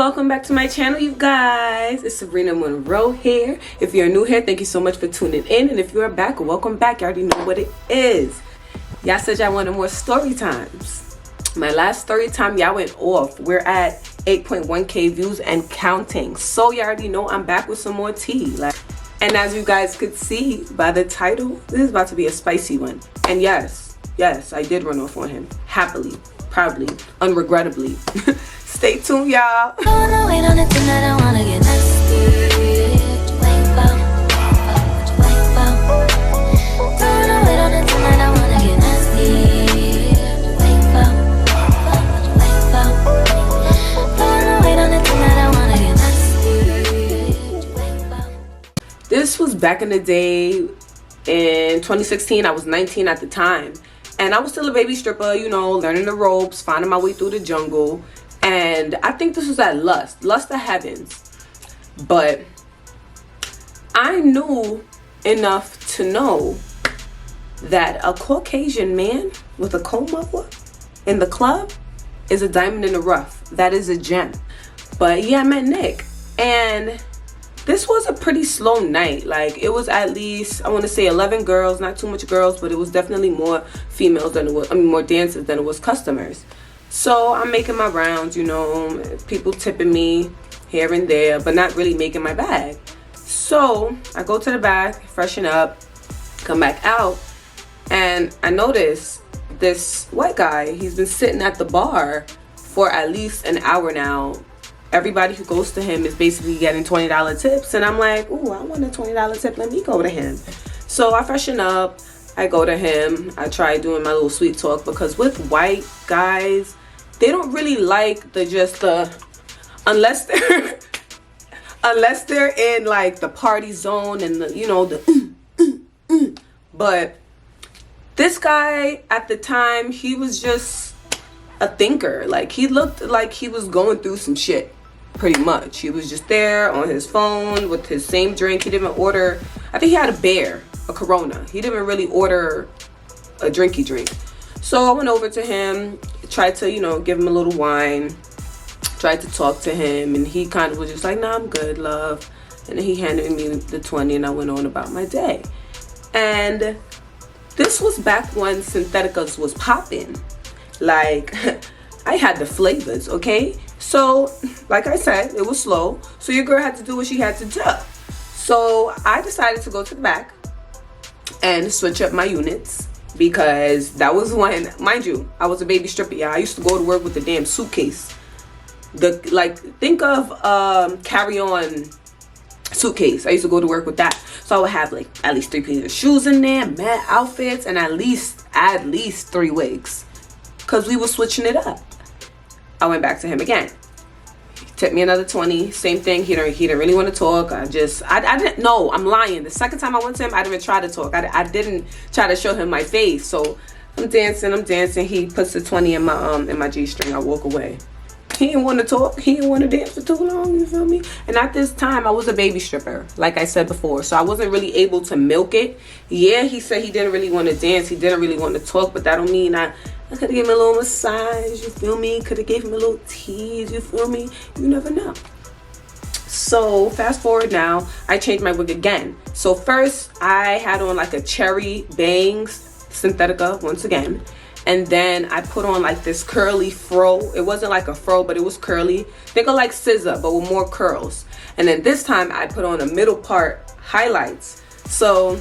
Welcome back to my channel, you guys. It's Sabrina Monroe here. If you're new here, thank you so much for tuning in, and if you're back, welcome back. You already know what it is. Y'all said y'all wanted more story times. My last story time, y'all went off. We're at 8.1k views and counting, so you already know I'm back with some more tea. And as you guys could see by the title, this is about to be a spicy one. And yes, I did run off on him, happily, proudly, unregrettably. Stay tuned, y'all. This was back in the day in 2016. I was 19 at the time, and I was still a baby stripper, you know, learning the ropes, finding my way through the jungle. And I think this was at Lust of Heavens. But I knew enough to know that a Caucasian man with a comb over in the club is a diamond in the rough. That is a gem. But yeah, I met Nick, and this was a pretty slow night. Like, it was at least, I want to say 11 girls, not too much girls, but it was definitely more females than it was, more dancers than it was customers. So I'm making my rounds, you know, people tipping me here and there, but not really making my bag. So I go to the back, freshen up, come back out, and I notice this white guy. He's been sitting at the bar for at least an hour now. Everybody who goes to him is basically getting $20 tips, and I'm like, ooh, I want a $20 tip, let me go to him. So I freshen up, I go to him, I try doing my little sweet talk, because with white guys, they don't really like unless they're in like the party zone and the, you know, the but this guy at the time, he was just a thinker. Like, he looked like he was going through some shit, pretty much. He was just there on his phone with his same drink. He didn't order, I think he had a Corona. He didn't really order a drinky drink. So I went over to him, tried to, you know, give him a little wine, tried to talk to him, and he kind of was just like, nah, I'm good, love. And then he handed me the 20, and I went on about my day. And this was back when Syntheticas was popping. Like, I had the flavors, okay? So, like I said, it was slow, so your girl had to do what she had to do. So I decided to go to the back and switch up my units, because that was when, mind you, I was a baby stripper. Yeah, I used to go to work with the damn suitcase. Think of carry-on suitcase. I used to go to work with that. So I would have like at least 3 pairs of shoes in there, mad outfits, and at least 3 wigs, because we were switching it up. I went back to him again. He tipped me another 20. Same thing. He didn't really want to talk. I didn't know. I'm lying. The second time I went to him, I didn't even try to talk. I didn't try to show him my face. So I'm dancing. He puts the 20 in my G-string. I walk away. He didn't want to talk. He didn't want to dance for too long, you feel me? And at this time, I was a baby stripper, like I said before. So I wasn't really able to milk it. Yeah, he said he didn't really want to dance. He didn't really want to talk, but that don't mean I could have given him a little massage, you feel me? Could have gave him a little tease, you feel me? You never know. So fast forward now, I changed my wig again. So first, I had on like a cherry bangs Synthetica once again. And then I put on like this curly fro. It wasn't like a fro, but it was curly. Think of like scissor, but with more curls. And then this time I put on a middle part highlights. So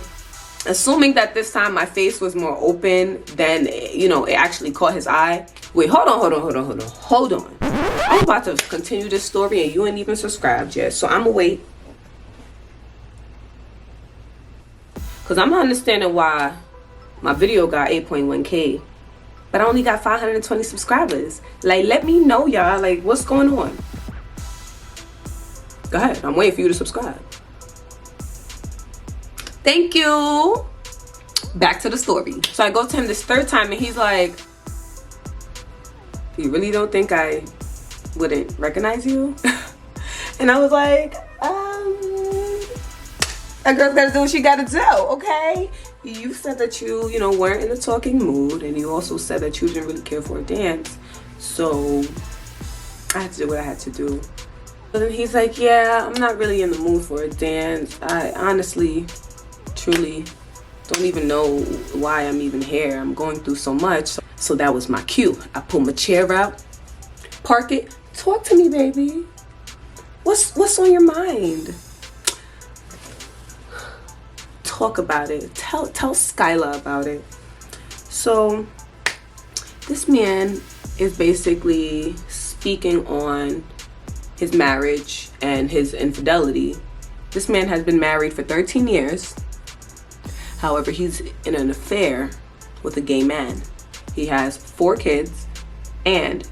assuming that this time my face was more open, then, you know, it actually caught his eye. Wait, hold on. I'm about to continue this story and you ain't even subscribed yet. So I'm gonna wait, because I'm not understanding why my video got 8.1k. but I only got 520 subscribers. Like, let me know, y'all. Like, what's going on? Go ahead. I'm waiting for you to subscribe. Thank you. Back to the story. So I go to him this third time, and he's like, you really don't think I wouldn't recognize you? And I was like, a girl's gotta do what she gotta do, okay? You said that you weren't in a talking mood, and you also said that you didn't really care for a dance. So I had to do what I had to do. So then he's like, yeah, I'm not really in the mood for a dance. I honestly, truly don't even know why I'm even here. I'm going through so much. So that was my cue. I pull my chair out, park it. Talk to me, baby. What's on your mind? Talk about it. Tell Skyla about it. So this man is basically speaking on his marriage and his infidelity. This man has been married for 13 years. However, he's in an affair with a gay man. He has 4 kids and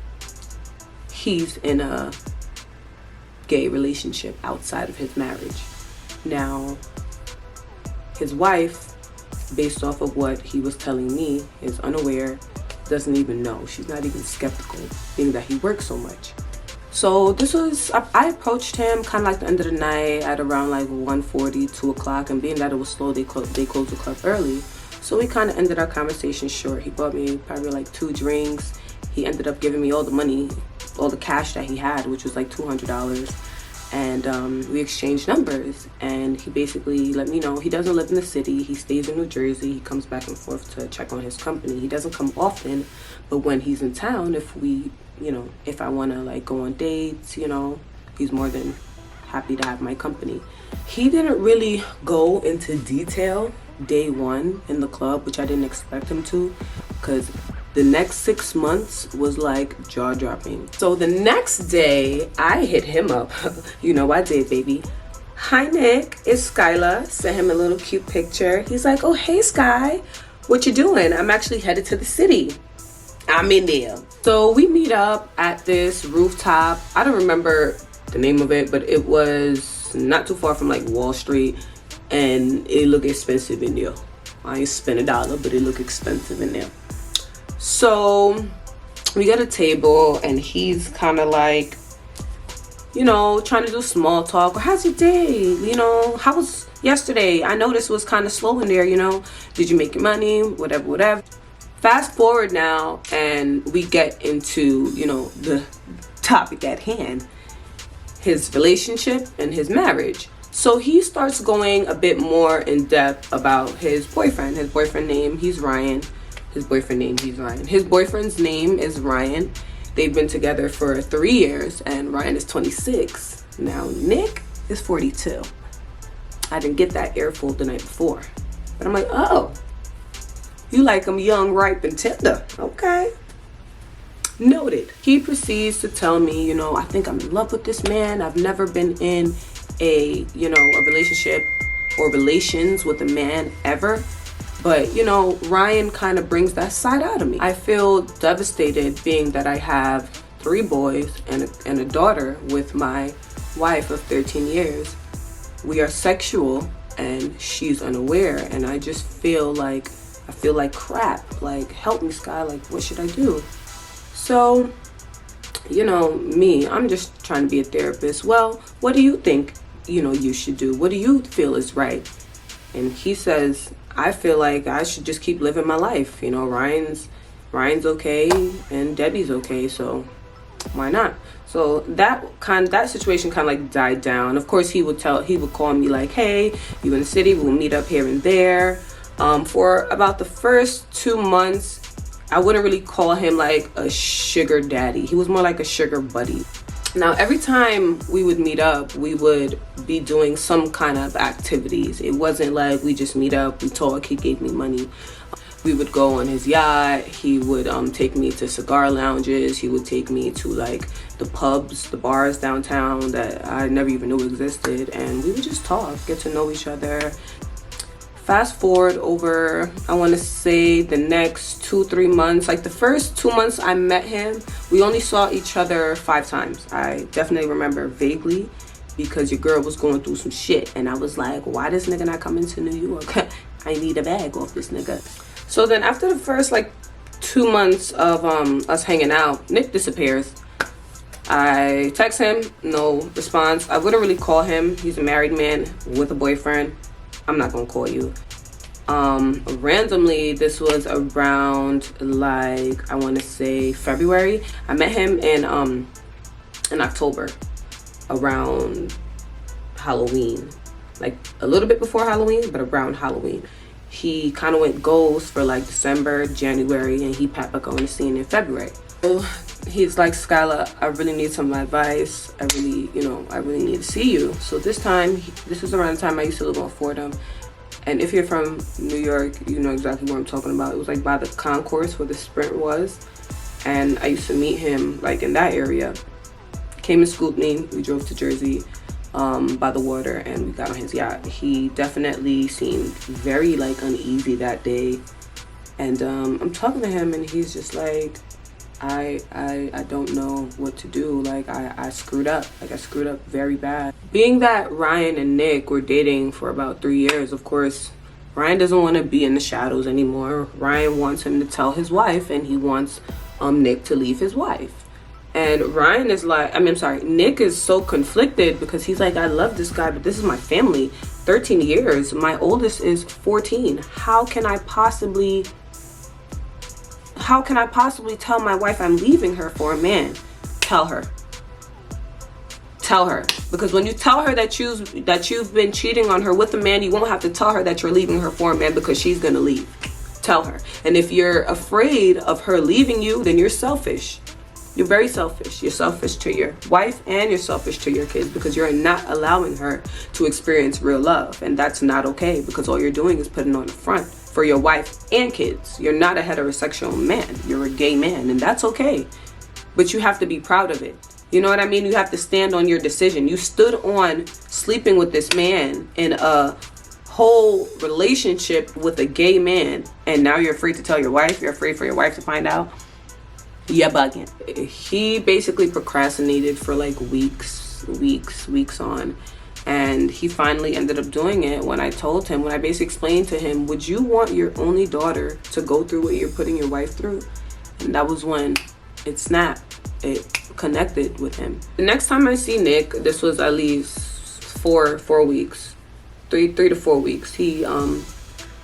he's in a gay relationship outside of his marriage. Now, his wife, based off of what he was telling me, is unaware, doesn't even know. She's not even skeptical, being that he works so much. So this was, I approached him kind of like the end of the night at around like 1:40, 2 o'clock, and being that it was slow, they closed the club early. So we kind of ended our conversation short. He bought me probably like 2 drinks. He ended up giving me all the money, all the cash that he had, which was like $200. And we exchanged numbers, and he basically let me know he doesn't live in the city. He stays in New Jersey. He comes back and forth to check on his company. He doesn't come often, but when he's in town, if I want to like go on dates, he's more than happy to have my company. He didn't really go into detail day one in the club, which I didn't expect him to, because the next 6 months was like jaw-dropping. So the next day, I hit him up. I did, baby. Hi, Nick. It's Skyla. Sent him a little cute picture. He's like, oh, hey, Sky. What you doing? I'm actually headed to the city. I'm in there. So we meet up at this rooftop. I don't remember the name of it, but it was not too far from like Wall Street, and it looked expensive in there. I ain't spent $1, but it looked expensive in there. So we got a table, and he's kind of like, trying to do small talk. Or how's your day? How was yesterday? I know this was kind of slow in there, Did you make your money? Whatever. Fast forward now, and we get into, the topic at hand. His relationship and his marriage. So he starts going a bit more in depth about his boyfriend. His boyfriend's name is Ryan. His boyfriend's name is Ryan. They've been together for 3 years, and Ryan is 26. Now, Nick is 42. I didn't get that earful the night before. But I'm like, oh, you like him young, ripe, and tender. Okay. Noted. He proceeds to tell me, I think I'm in love with this man. I've never been in a relationship or relations with a man ever. But, Ryan kind of brings that side out of me. I feel devastated being that I have 3 boys and a daughter with my wife of 13 years. We are sexual and she's unaware, and I just feel like crap. Like, help me, Sky. Like, what should I do? So, me, I'm just trying to be a therapist. Well, what do you think, you should do? What do you feel is right? And he says, I feel like I should just keep living my life. Ryan's okay and Debbie's okay, so why not? So that situation kind of like died down. Of course, he would call me like, hey, you in the city? We'll meet up here and there. For about the first 2 months, I wouldn't really call him like a sugar daddy. He was more like a sugar buddy. Now, every time we would meet up, we would be doing some kind of activities. It wasn't like we just meet up, we talk, he gave me money. We would go on his yacht. He would take me to cigar lounges. He would take me to like the pubs, the bars downtown that I never even knew existed. And we would just talk, get to know each other. Fast forward over, I want to say the next 2-3 months. Like the first 2 months I met him, we only saw each other 5 times. I definitely remember vaguely because your girl was going through some shit. And I was like, why this nigga not coming to New York? I need a bag off this nigga. So then after the first like 2 months of us hanging out, Nick disappears. I text him, no response. I wouldn't really call him. He's a married man with a boyfriend. I'm not gonna call you. Randomly, this was around like, I want to say February. I met him in October. around Halloween, like a little bit before Halloween, but around Halloween. He kind of went ghost for like December, January, and he popped back on the scene in February. So he's like, Skyla, I really need some advice. I really need to see you. So this time, this was around the time I used to live on Fordham. And if you're from New York, you know exactly what I'm talking about. It was like by the concourse where the Sprint was. And I used to meet him like in that area. Came and scooped me. We drove to Jersey by the water, and we got on his yacht. He definitely seemed very like uneasy that day. And I'm talking to him, and he's just like, I don't know what to do. Like I screwed up. Like I screwed up very bad. Being that Ryan and Nick were dating for about 3 years, of course, Ryan doesn't want to be in the shadows anymore. Ryan wants him to tell his wife, and he wants Nick to leave his wife. And Ryan is like, Nick is so conflicted because he's like, I love this guy, but this is my family. 13 years. My oldest is 14. How can I possibly tell my wife I'm leaving her for a man? Tell her. Because when you tell her that you've been cheating on her with a man, you won't have to tell her that you're leaving her for a man, because she's gonna leave. Tell her. And if you're afraid of her leaving you, then you're selfish. You're very selfish. You're selfish to your wife, and you're selfish to your kids, because you're not allowing her to experience real love. And that's not okay, because all you're doing is putting on the front for your wife and kids. You're not a heterosexual man. You're a gay man, and that's okay. But you have to be proud of it. You know what I mean? You have to stand on your decision. You stood on sleeping with this man in a whole relationship with a gay man, and now you're afraid to tell your wife. You're afraid for your wife to find out. Yeah, bugging. He basically procrastinated for like weeks on, and he finally ended up doing it when I basically explained to him, would you want your only daughter to go through what you're putting your wife through? And that was when it snapped. It connected with him. The next time I see Nick, this was at least 4 weeks, 3 to 4 weeks. He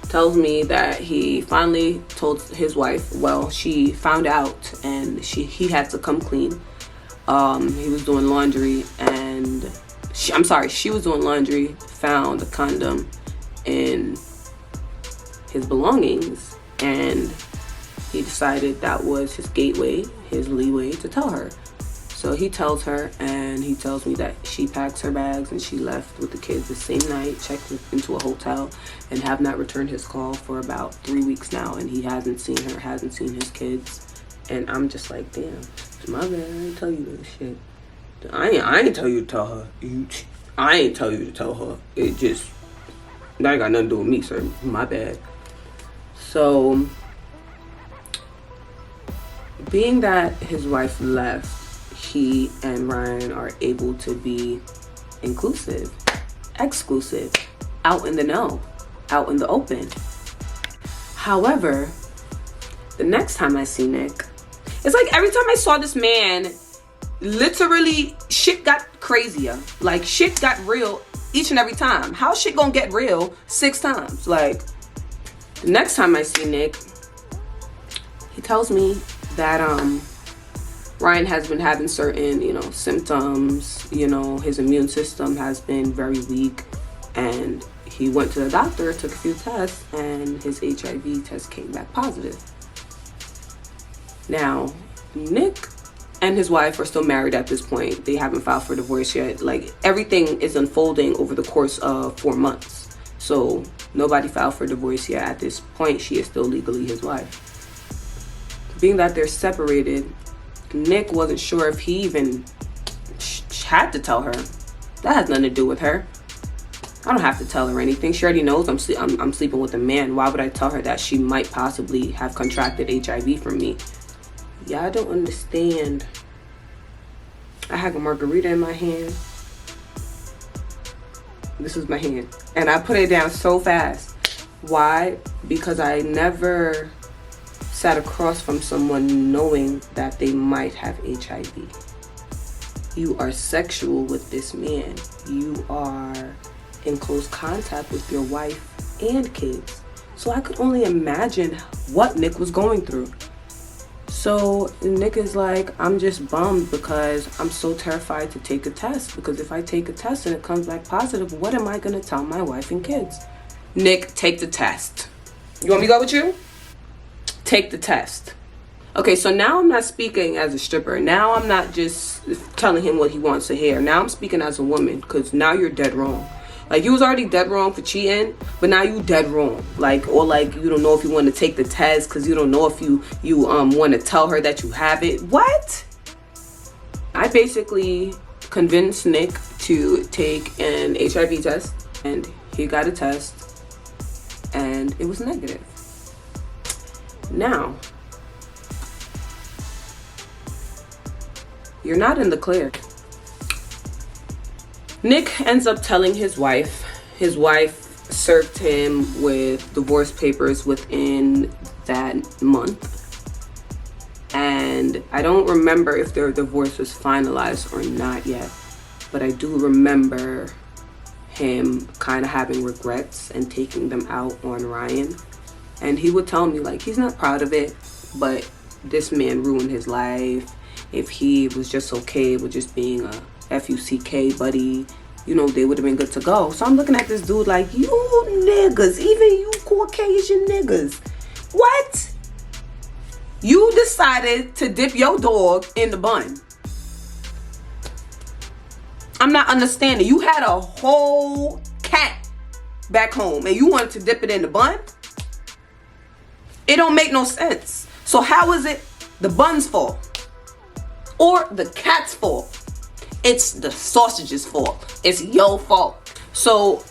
tells me that he finally told his wife. Well, she found out, and he had to come clean. He was doing laundry, and she was doing laundry, found a condom in his belongings, and he decided that was his gateway, his leeway to tell her. So he tells her, and he tells me that she packs her bags and she left with the kids the same night, checked into a hotel, and have not returned his call for about 3 weeks now. And he hasn't seen her, hasn't seen his kids. And I'm just like, damn, my bad, I ain't tell you this shit. I ain't tell you to tell her. I ain't tell you to tell her. It just, that ain't got nothing to do with me, sir. My bad. So, being that his wife left, he and Ryan are able to be inclusive, exclusive, out in the know, out in the open. However, the next time I see Nick, it's like every time I saw this man, literally shit got crazier. Like shit got real each and every time. How shit gonna get real 6 times? Like the next time I see Nick, he tells me that Ryan has been having certain, symptoms. His immune system has been very weak, and he went to the doctor, took a few tests, and his HIV test came back positive. Now, Nick and his wife are still married at this point. They haven't filed for divorce yet. Like, everything is unfolding over the course of 4 months. So, nobody filed for divorce yet. At this point, she is still legally his wife. Being that they're separated, Nick wasn't sure if he even had to tell her. That has nothing to do with her. I don't have to tell her anything. She already knows I'm sleeping with a man. Why would I tell her that she might possibly have contracted HIV from me? Yeah, I don't understand. I had a margarita in my hand. This is my hand. And I put it down so fast. Why? Because I never sat across from someone knowing that they might have HIV. You are sexual with this man. You are in close contact with your wife and kids. So I could only imagine what Nick was going through. So Nick is like, I'm just bummed because I'm so terrified to take a test, because if I take a test and it comes back positive, what am I gonna tell my wife and kids? Nick, take the test. You want me to go with you? Take the test. Okay, so now I'm not speaking as a stripper. Now I'm not just telling him what he wants to hear. Now I'm speaking as a woman, because now you're dead wrong. Like, you was already dead wrong for cheating, but now you dead wrong. Like, or like, you don't know if you want to take the test because you don't know if you want to tell her that you have it. What? I basically convinced Nick to take an HIV test, and he got a test, and it was negative. Now, you're not in the clear. Nick ends up telling his wife. His wife served him with divorce papers within that month. And I don't remember if their divorce was finalized or not yet, but I do remember him kind of having regrets and taking them out on Ryan. And he would tell me, like, he's not proud of it, but this man ruined his life. If he was just okay with just being a FUCK buddy, you know, they would have been good to go. So I'm looking at this dude like, you niggas, even you Caucasian niggas, what? You decided to dip your dog in the bun. I'm not understanding. You had a whole cat back home and you wanted to dip it in the bun? It don't make no sense. So how is it the bun's fault? Or the cat's fault? It's the sausage's fault. It's your fault. So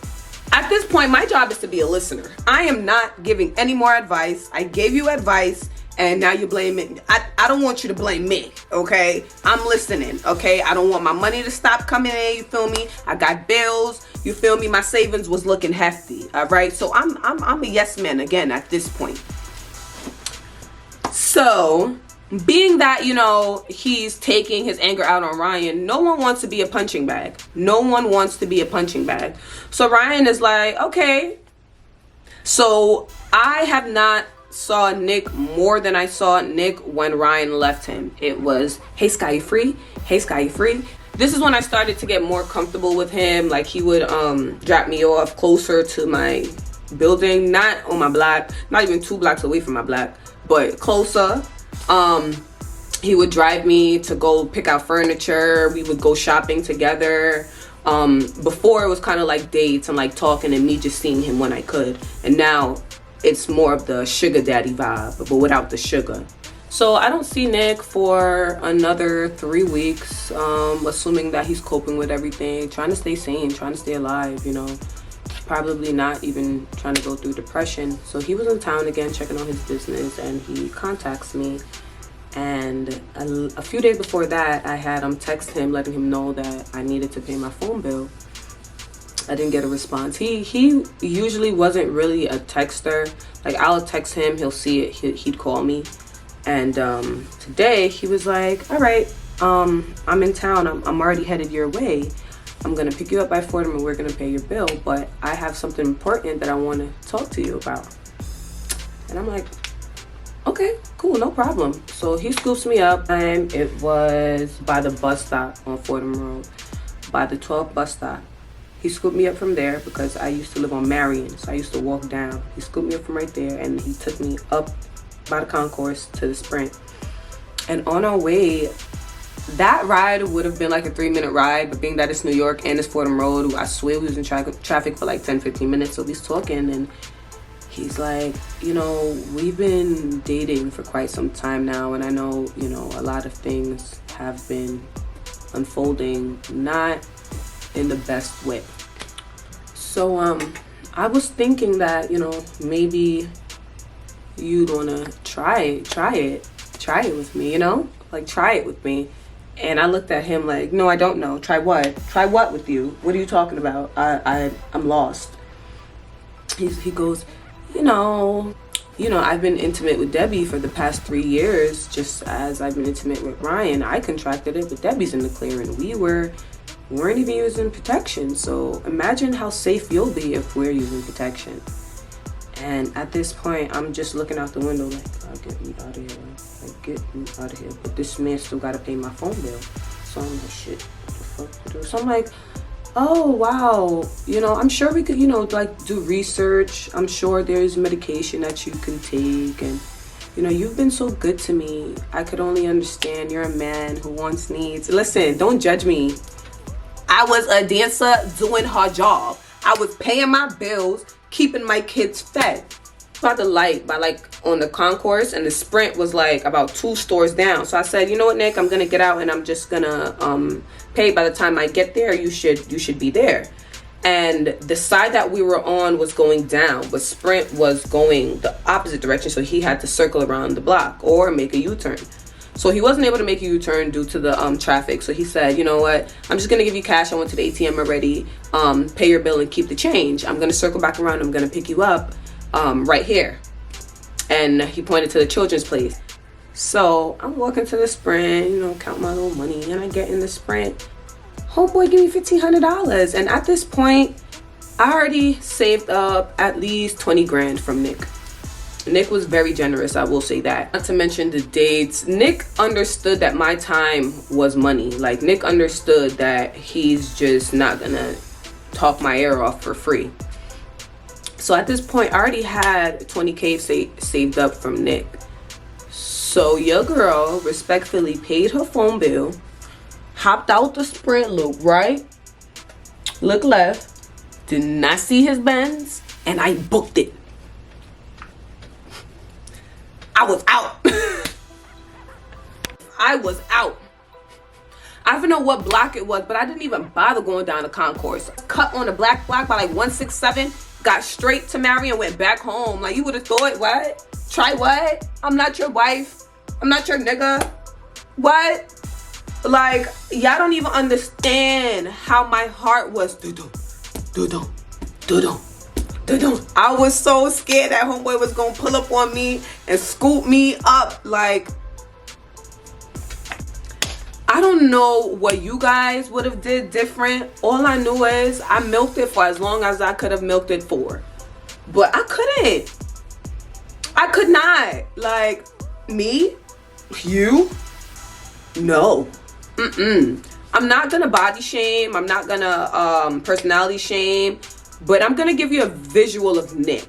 at this point, my job is to be a listener. I am not giving any more advice. I gave you advice and now you blame it. I don't want you to blame me, okay? I'm listening, okay? I don't want my money to stop coming in, you feel me? I got bills, you feel me? My savings was looking hefty, all right? So I'm a yes man again at this point. So, being that, you know, he's taking his anger out on Ryan, no one wants to be a punching bag. No one wants to be a punching bag. So Ryan is like, okay. So I have not saw Nick more than I saw Nick when Ryan left him. It was, hey Sky, you free? Hey Sky, you free? This is when I started to get more comfortable with him. Like, he would drop me off closer to my building, not on my block, not even 2 blocks away from my block, but closer. He would drive me to go pick out furniture. We would go shopping together. Before it was kind of like dates and like talking and me just seeing him when I could. And now it's more of the sugar daddy vibe, but without the sugar. So I don't see Nick for another 3 weeks, assuming that he's coping with everything, trying to stay sane, trying to stay alive, you know. Probably not even trying to go through depression. So he was in town again, checking on his business, and he contacts me. And a few days before that, I had text him, letting him know that I needed to pay my phone bill. I didn't get a response. He usually wasn't really a texter. Like, I'll text him, he'll see it, he'd call me. And today he was like, all right, I'm in town, I'm already headed your way. I'm gonna pick you up by Fordham and we're gonna pay your bill, but I have something important that I want to talk to you about. And I'm like, okay, cool, no problem. So he scoops me up, and it was by the bus stop on Fordham Road, by the 12th bus stop. He scooped me up from there because I used to live on Marion, so I used to walk down. He scooped me up from right there, and he took me up by the concourse to the Sprint. And on our way, that ride would have been like a 3-minute ride, but being that it's New York and it's Fordham Road, I swear we was in traffic for like 10-15 minutes. So he's talking, and he's like, you know, we've been dating for quite some time now, and I know, you know, a lot of things have been unfolding not in the best way. So I was thinking that, you know, maybe you'd wanna try it with me, you know, like, try it with me. And I looked at him like, no, I don't know. Try what? Try what with you? What are you talking about? I'm lost. He goes, you know, I've been intimate with Debbie for the past 3 years, just as I've been intimate with Ryan. I contracted it, but Debbie's in the clear, and we weren't even using protection. So imagine how safe you'll be if we're using protection. And at this point, I'm just looking out the window like, I'll get me out of here. Like, get out of here. But this man still gotta pay my phone bill. So I'm like, shit, what the fuck to do? So I'm like, oh wow, you know, I'm sure we could, you know, like do research. I'm sure there's medication that you can take, and you know, you've been so good to me. I could only understand you're a man who wants needs. Listen, don't judge me. I was a dancer doing her job. I was paying my bills, keeping my kids fed. By the light, by like on the concourse, and the Sprint was like about 2 stores down. So I said, you know what, Nick, I'm gonna get out and I'm just gonna pay. By the time I get there, you should be there. And the side that we were on was going down, but Sprint was going the opposite direction, so he had to circle around the block or make a U-turn. So he wasn't able to make a U-turn due to the traffic. So he said, you know what, I'm just gonna give you cash. I went to the ATM already. Pay your bill and keep the change. I'm gonna circle back around. I'm gonna pick you up right here. And he pointed to the children's place. So I'm walking to the Sprint, you know, count my little money, and I get in the Sprint. Homeboy give me $1,500, and at this point I already saved up at least 20 grand from Nick. Nick was very generous, I will say that. Not to mention the dates. Nick understood that my time was money. Like, Nick understood that he's just not gonna talk my ear off for free. So at this point I already had 20K saved up from Nick. So your girl respectfully paid her phone bill, hopped out the Sprint, look right, look left, did not see his Benz, and I booked it. I was out. I was out. I don't even know what block it was, but I didn't even bother going down the concourse. Cut on the black block by like 167, got straight to Marion, went back home. Like, you would have thought, what? Try what? I'm not your wife. I'm not your nigga. What? Like, y'all don't even understand how my heart was. I was so scared that homeboy was gonna pull up on me and scoop me up. Like, I don't know what you guys would have did different. All I knew is I milked it for as long as I could have milked it for. But I couldn't. I could not. Like, me? You? No. I'm not gonna body shame. I'm not gonna personality shame. But I'm gonna give you a visual of Nick.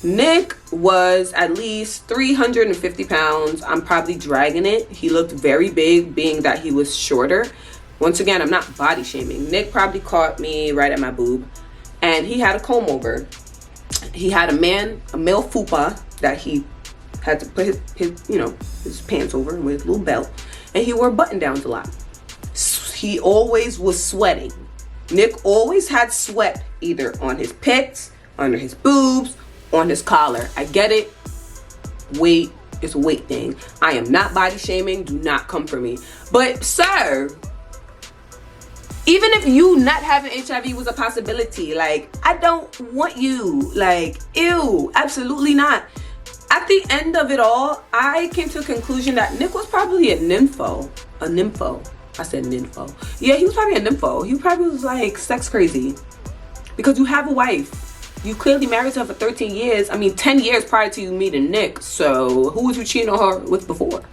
Nick was at least 350 pounds. I'm probably dragging it. He looked very big, being that he was shorter. Once again, I'm not body shaming. Nick probably caught me right at my boob. And he had a comb over. He had a male fupa that he had to put his pants over with a little belt. And he wore button downs a lot. He always was sweating. Nick always had sweat either on his pits, under his boobs, on his collar. I get it. Weight is a weight thing. I am not body shaming. Do not come for me. But sir, even if you not having HIV was a possibility, like, I don't want you. Like, ew, absolutely not. At the end of it all, I came to a conclusion that Nick was probably a nympho. A nympho. I said nympho. Yeah, he was probably a nympho. He probably was like sex crazy. Because you have a wife. You clearly married her for 13 years. I mean, 10 years prior to you meeting Nick. So who was you cheating on her with before?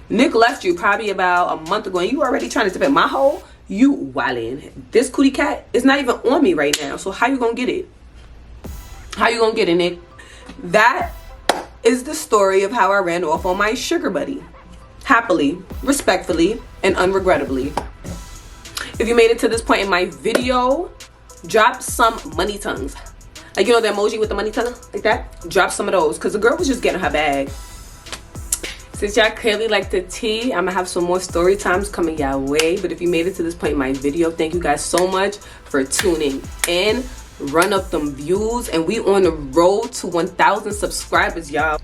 Nick left you probably about a month ago, and you already trying to tip at my hole? You wildin'. This cootie cat is not even on me right now. So how you gonna get it? How you gonna get it, Nick? That is the story of how I ran off on my sugar buddy. Happily, respectfully, and unregrettably. If you made it to this point in my video, drop some money tongues. Like, you know the emoji with the money tongue? Like that? Drop some of those. Because the girl was just getting her bag. Since y'all clearly like the tea, I'm going to have some more story times coming y'all way. But if you made it to this point in my video, thank you guys so much for tuning in. Run up them views. And we on the road to 1,000 subscribers, y'all.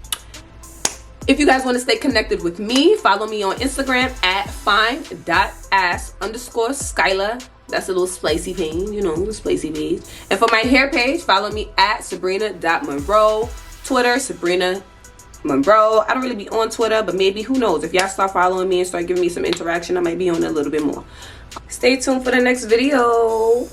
If you guys want to stay connected with me, follow me on Instagram at fine.ass_Skyla. That's a little spicy page, you know, the spicy page. And for my hair page, follow me at Sabrina.Monroe. Twitter, Sabrina Monroe. I don't really be on Twitter, but maybe, who knows? If y'all start following me and start giving me some interaction, I might be on it a little bit more. Stay tuned for the next video.